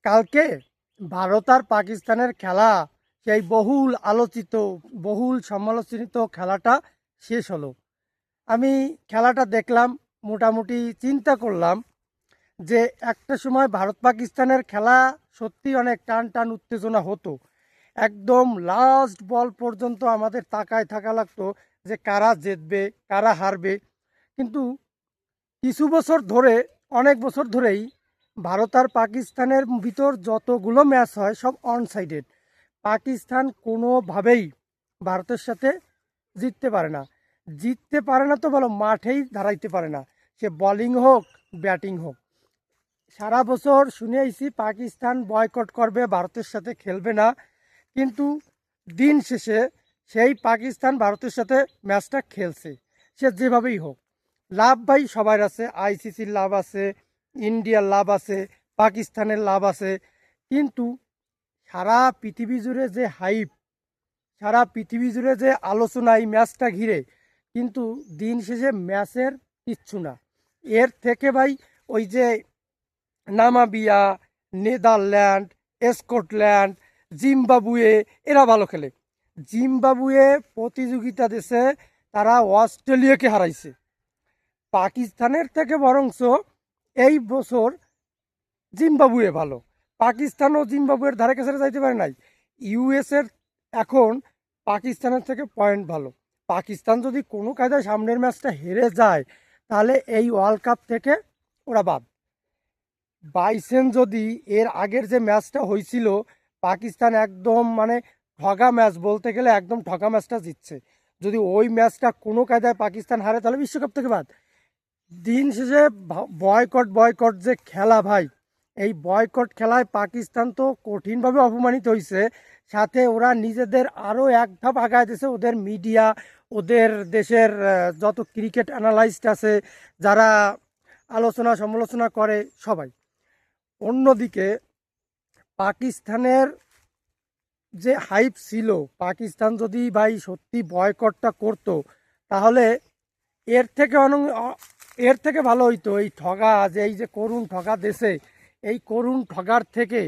কালকে ভারত আর পাকিস্তানের খেলা, সেই বহুল আলোচিত বহুল সমালোচিত খেলাটা শেষ হলো। আমি খেলাটা দেখলাম, মোটামুটি চিন্তা করলাম যে একটা সময় ভারত পাকিস্তানের খেলা সত্যি অনেক টান টান উত্তেজনা হতো। একদম লাস্ট বল পর্যন্ত আমাদের তাকায় থাকা লাগতো যে কারা জিতবে কারা হারবে। কিন্তু কিছু বছর ধরে, অনেক বছর ধরেই ভারত আর পাকিস্তানের ভিতর যতগুলো ম্যাচ হয় সব অন সাইডেড। পাকিস্তান কোনোভাবেই ভারতের সাথে জিততে পারে না। জিততে পারে না তো বলো, মাঠেই দাঁড়াইতে পারে না, সে বোলিং হোক ব্যাটিং হোক। সারা বছর শুনে আইছি পাকিস্তান বয়কট করবে, ভারতের সাথে খেলবে না। কিন্তু দিন শেষে সেই পাকিস্তান ভারতের সাথে ম্যাচটা খেলছে, সে যেভাবেই হোক। লাভ ভাই সবার আছে, আইসিসির লাভ আছে, ইন্ডিয়ার লাভ আছে, পাকিস্তানের লাভ আছে। কিন্তু সারা পৃথিবী জুড়ে যে হাইপ, সারা পৃথিবী জুড়ে যে আলোচনা এই ম্যাচটা ঘিরে, কিন্তু দিন শেষে ম্যাচের কিচ্ছু না। এর থেকে ভাই ওই যে নামাবিয়া, নেদারল্যান্ড, স্কটল্যান্ড, জিম্বাবুয়ে এরা ভালো খেলে। জিম্বাবুয়ে প্রতিযোগিতা দেশে, তারা অস্ট্রেলিয়াকে হারাইছে। পাকিস্তানের থেকে বরঞ্চ এই বছর জিম্বাবুয়ে ভালো। পাকিস্তান ও জিম্বাবুয়ের ধারে কাছে যাইতে পারে নাই। ইউএসের এখন পাকিস্তানের থেকে পয়েন্ট ভালো। পাকিস্তান যদি কোনো কায়দায় সামনের ম্যাচটা হেরে যায়, তাহলে এই ওয়ার্ল্ড কাপ থেকে ওরা বাদ। বাইসেন যদি এর আগের যে ম্যাচটা হয়েছিল, পাকিস্তান একদম মানে ঠগা ম্যাচ বলতে গেলে, একদম ঠগা ম্যাচটা জিতছে। যদি ওই ম্যাচটা কোনো কায়দায় পাকিস্তান হারে, তাহলে বিশ্বকাপ থেকে বাদ। দিন শেষে বয়কট বয়কট যে খেলা ভাই, এই বয়কট খেলায় পাকিস্তান তো কঠিনভাবে অপমানিত হয়েছে। সাথে ওরা নিজেদের আরও এক ধাপ আগায় দিয়েছে। ওদের মিডিয়া, ওদের দেশের যত ক্রিকেট অ্যানালাইস্ট আছে, যারা আলোচনা সমালোচনা করে সবাই। অন্যদিকে পাকিস্তানের যে হাইপ ছিল, পাকিস্তান যদি ভাই সত্যি বয়কটটা করতো, তাহলে এর থেকে এর থেকে ভালো হইতো। এই ঠগা যে, এই যে করুণ ঠগা দেশে, এই করুণ ঠগার থেকে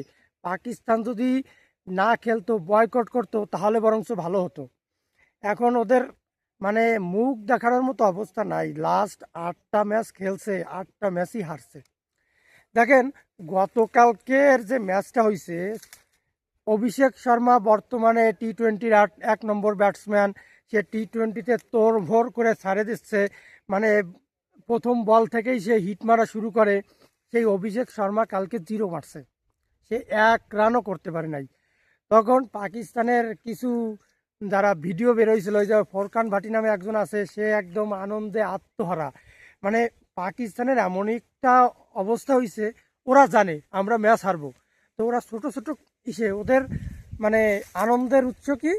পাকিস্তান যদি না খেলতো, বয়কট করতো, তাহলে বরঞ্চ ভালো হতো। এখন ওদের মানে মুখ দেখানোর মতো অবস্থা নাই। লাস্ট 8টা ম্যাচ খেলছে, 8টা ম্যাচই হারছে। দেখেন, গতকালকের যে ম্যাচটা হয়েছে, অভিষেক শর্মা বর্তমানে টি-20-র 1 নম্বর ব্যাটসম্যান। সে টি-20-তে তোড়ফোড় করে ছাড়ে দিচ্ছে। মানে প্রথম বল থেকেই সে হিট মারা শুরু করে। সেই অভিষেক শর্মা কালকে 0 মারছে, সে 1 রানও করতে পারে নাই। তখন পাকিস্তানের কিছু যারা ভিডিও বেরোইছিল, ওই যে ফোরকান ভাটি নামে একজন আছে, সে একদম আনন্দে আত্মহারা। মানে পাকিস্তানের এমন একটা অবস্থা হয়েছে, ওরা জানে আমরা ম্যাচ হারবো, তো ওরা ছোট ছোট ইসে ওদের মানে আনন্দের উৎস কি,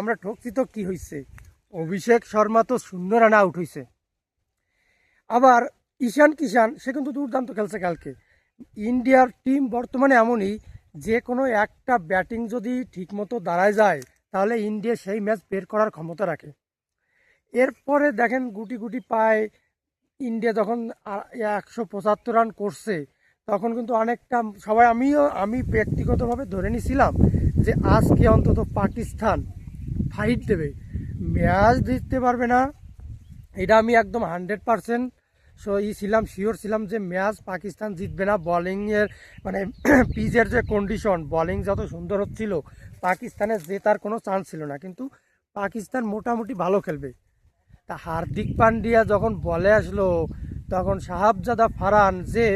আমরা ঠকছি তো কি হয়েছে। অভিষেক শর্মা তো 0 রানে আউট হয়েছে। আবার ঈশান কিষান, সে কিন্তু দুর্দান্ত খেলছে কালকে। ইন্ডিয়ার টিম বর্তমানে এমনই, যে কোনো একটা ব্যাটিং যদি ঠিকমতো দাঁড়ায় যায়, তাহলে ইন্ডিয়া সেই ম্যাচ বের করার ক্ষমতা রাখে। এরপরে দেখেন গুটি গুটি পায়, ইন্ডিয়া যখন 175 রান করছে, তখন কিন্তু অনেকটা সবাই, আমি ব্যক্তিগতভাবে ধরে নিছিলাম যে আজকে অন্তত পাকিস্তান ফাইট দেবে, ম্যাচ জিততে পারবে না। এটা আমি একদম 100% ছিলাম, শিওর ছিলাম যে ম্যাচ পাকিস্তান জিতবে না। বলিংয়ের মানে পিচের যে কন্ডিশন, বলিং যত সুন্দর হচ্ছিল, পাকিস্তানের জেতার কোনো চান্স ছিল না। কিন্তু পাকিস্তান মোটামুটি ভালো খেলবে। তা হার্দিক পান্ডিয়া যখন বলে আসলো, তখন শাহাবজাদা ফারহান যে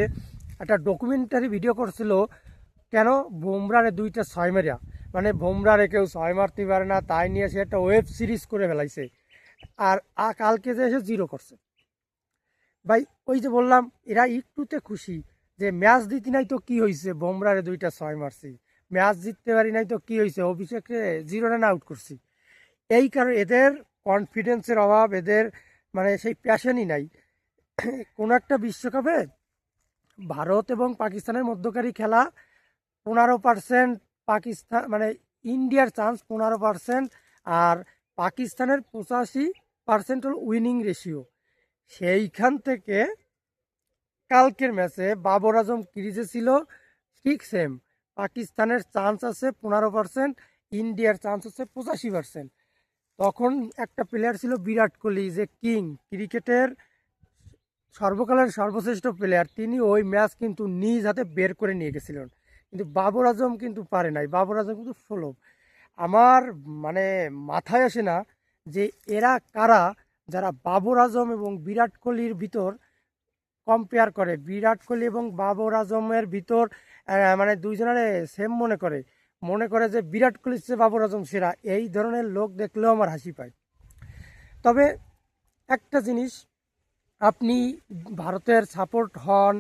একটা ডকুমেন্টারি ভিডিও করছিল, কেন বুমরারে 2টা 6 মারিয়া, মানে বুমরারে কেউ 6 মারতে পারে না, তাই নিয়ে সে একটা ওয়েব সিরিজ করে ফেলাইছে। আর কালকে যে এসে 0 করছে। ভাই ওই যে বললাম, এরা একটুতে খুশি যে ম্যাচ জিতি নাই তো কি হয়েছে, বুমরারে 2টা 6 মারছি, ম্যাচ জিততে পারি নাই তো কি হয়েছে, অভিষেককে 0 রানে আউট করছি। এই কারণে এদের কনফিডেন্সের অভাব, এদের মানে সেই প্যাশনই নাই। কোনো একটা বিশ্বকাপে ভারত এবং পাকিস্তানের মধ্যকারী খেলা, 15% পাকিস্তান মানে ইন্ডিয়ার চান্স 15%, আর পাকিস্তানের 85% হল উইনিং রেশিও। সেইখান থেকে কালকের ম্যাচে বাবর আজম ক্রিজে ছিল, ঠিক সেম। পাকিস্তানের চান্স আছে 15%, ইন্ডিয়ার চান্স আছে 85%। তখন একটা প্লেয়ার ছিল বিরাট কোহলি, যে কিং, ক্রিকেটের সর্বকালের সর্বশ্রেষ্ঠ প্লেয়ার, তিনি ওই ম্যাচ কিন্তু নিজ হাতে বের করে নিয়ে গেছিলেন। কিন্তু বাবর আজম কিন্তু পারে নাই, বাবর আজম কিন্তু ফ্লপ। আমার মানে মাথায় আসে না যে এরা কারা, যারা বাবর আজম এবং বিরাট কোহলির ভিতর কম্পেয়ার করে, বিরাট কোহলি এবং বাবর আজমের ভিতর মানে দুইজনের সেম মনে করে যে বিরাট কোহলির চেয়ে বাবর আজম সেরা। এই ধরনের লোক দেখলেও আমার হাসি পায়। তবে একটা জিনিস, আপনি ভারতের সাপোর্ট হন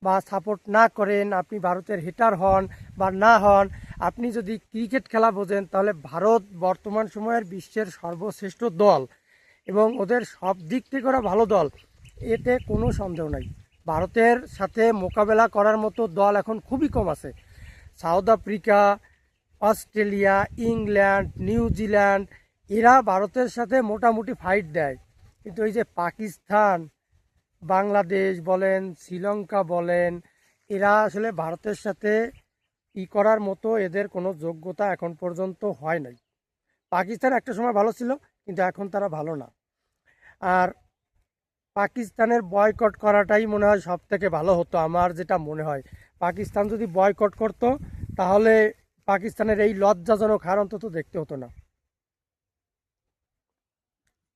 বা সাপোর্ট না করেন, আপনি ভারতের হেটার হন বা না হন, আপনি যদি ক্রিকেট খেলা বোঝেন, তাহলে ভারত বর্তমান সময়ের বিশ্বের সর্বশ্রেষ্ঠ দল এবং ওদের সব দিক থেকে ওরা ভালো দল, এতে কোনো সন্দেহ নাই। ভারতের সাথে মোকাবেলা করার মতো দল এখন খুবই কম আছে। South Africa, Australia, England, New Zealand, এরা ভারতের সাথে মোটামুটি ফাইট দেয়। কিন্তু এই যে পাকিস্তান, বাংলাদেশ বলেন, শ্রীলঙ্কা বলেন, এরা আসলে ভারতের সাথে করার মতো এদের কোনো যোগ্যতা এখন পর্যন্ত হয় নাই। পাকিস্তান একটা সময় ভালো ছিল, কিন্তু এখন তারা ভালো না। আর পাকিস্তানের বয়কট করাটাই মনে হয় সব থেকে ভালো হতো, আমার যেটা মনে হয়। পাকিস্তান যদি বয়কট করতো, তাহলে পাকিস্তানের এই লজ্জাজনক হার অন্তত দেখতে হতো না।